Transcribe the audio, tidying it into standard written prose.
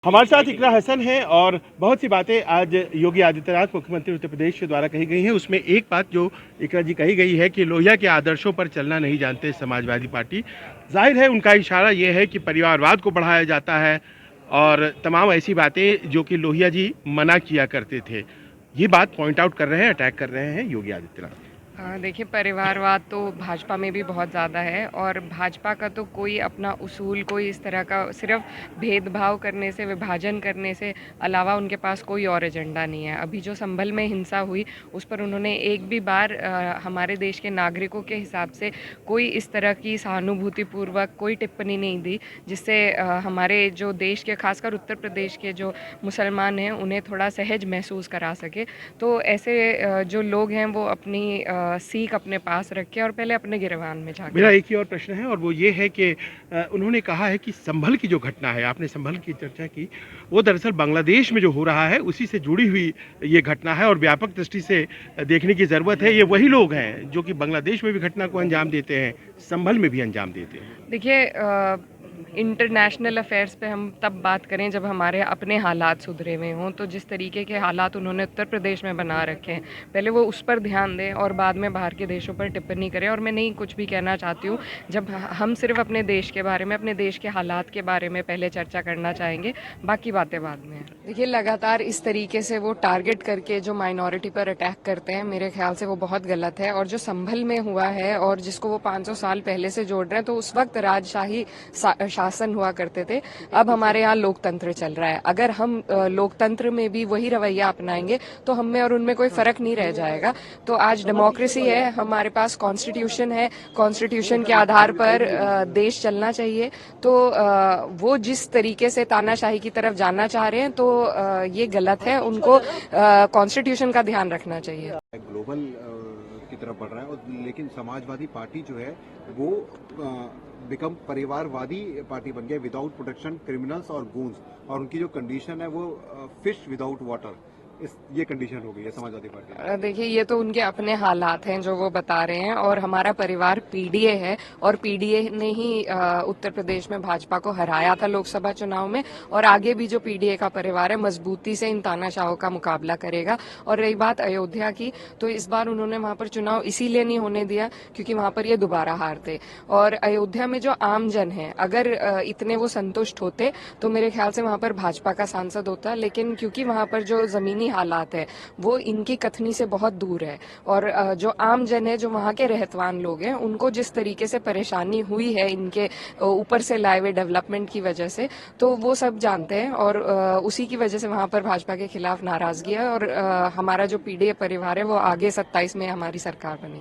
हमारे साथ इकरा हसन है और बहुत सी बातें आज योगी आदित्यनाथ मुख्यमंत्री उत्तर प्रदेश के द्वारा कही गई हैं। उसमें एक बात जो इकरा जी कही गई है कि लोहिया के आदर्शों पर चलना नहीं जानते समाजवादी पार्टी। जाहिर है उनका इशारा ये है कि परिवारवाद को बढ़ाया जाता है और तमाम ऐसी बातें जो कि लोहिया जी मना किया करते थे। ये बात पॉइंट आउट कर रहे हैं, अटैक कर रहे हैं योगी आदित्यनाथ। देखिए, परिवारवाद तो भाजपा में भी बहुत ज़्यादा है और भाजपा का तो कोई अपना उसूल, कोई इस तरह का सिर्फ भेदभाव करने से, विभाजन करने से अलावा उनके पास कोई और एजेंडा नहीं है। अभी जो संभल में हिंसा हुई उस पर उन्होंने एक भी बार हमारे देश के नागरिकों के हिसाब से कोई इस तरह की सहानुभूतिपूर्वक कोई टिप्पणी नहीं दी, जिससे हमारे जो देश के, खासकर उत्तर प्रदेश के जो मुसलमान हैं उन्हें थोड़ा सहज महसूस करा सके। तो ऐसे जो लोग हैं वो अपनी सीख अपने पास रखे और पहले अपने गिरवान में जाके। मेरा एक ही और प्रश्न है और वो ये है कि उन्होंने कहा है कि संभल की जो घटना है, आपने संभल की चर्चा की, वो दरअसल बांग्लादेश में जो हो रहा है उसी से जुड़ी हुई ये घटना है और व्यापक दृष्टि से देखने की ज़रूरत है। ये वही लोग हैं जो कि बांग्लादेश में भी घटना को अंजाम देते हैं, संभल में भी अंजाम देते हैं। देखिए, इंटरनेशनल अफेयर्स पे हम तब बात करें जब हमारे अपने हालात सुधरे हुए हों। तो जिस तरीके के हालात उन्होंने उत्तर प्रदेश में बना रखे हैं, पहले वो उस पर ध्यान दें और बाद में बाहर के देशों पर टिप्पणी करें। और मैं नहीं कुछ भी कहना चाहती हूँ, जब हम सिर्फ अपने देश के बारे में, अपने देश के हालात के बारे में पहले चर्चा करना चाहेंगे, बाकी बातें बाद में। देखिए, लगातार इस तरीके से वो टारगेट करके जो माइनॉरिटी पर अटैक करते हैं, मेरे ख्याल से वो बहुत गलत है। और जो संभल में हुआ है और जिसको वो 500 साल पहले से जोड़ रहे हैं, तो उस वक्त राजशाही शासन हुआ करते थे। अब हमारे यहाँ लोकतंत्र चल रहा है। अगर हम लोकतंत्र में भी वही रवैया अपनाएंगे तो हम में और उनमें कोई फर्क नहीं रह जाएगा। तो आज डेमोक्रेसी है, हमारे पास कॉन्स्टिट्यूशन है, कॉन्स्टिट्यूशन के आधार पर देश चलना चाहिए। तो वो जिस तरीके से तानाशाही की तरफ जाना चाह रहे हैं, तो ये गलत है। उनको कॉन्स्टिट्यूशन का ध्यान रखना चाहिए। ग्लोबल की तरफ बढ़ रहा है और लेकिन समाजवादी पार्टी जो है वो बिकम परिवारवादी पार्टी बन गया, विदाउट प्रोटेक्शन क्रिमिनल्स और गूंस, और उनकी जो कंडीशन है वो फिश विदाउट वाटर, ये कंडीशन हो गई है समाजवादी पार्टी। देखिए, ये तो उनके अपने हालात हैं जो वो बता रहे हैं। और हमारा परिवार पीडीए है और पीडीए ने ही उत्तर प्रदेश में भाजपा को हराया था लोकसभा चुनाव में। और आगे भी जो पीडीए का परिवार है मजबूती से इन तानाशाहों का मुकाबला करेगा। और रही बात अयोध्या की, तो इस बार उन्होंने वहां पर चुनाव इसीलिए नहीं होने दिया क्योंकि वहां पर ये दोबारा हारते। और अयोध्या में जो आमजन है, अगर इतने वो संतुष्ट होते तो मेरे ख्याल से वहां पर भाजपा का सांसद होता। लेकिन क्योंकि वहां पर जो जमीनी हालात है वो इनकी कथनी से बहुत दूर है और जो आम जन है, जो वहाँ के रहतवान लोग हैं, उनको जिस तरीके से परेशानी हुई है इनके ऊपर से लाए हुए डेवलपमेंट की वजह से, तो वो सब जानते हैं। और उसी की वजह से वहाँ पर भाजपा के खिलाफ नाराजगी है। और हमारा जो पीडीए परिवार है वो आगे 27 में हमारी सरकार बनेगी।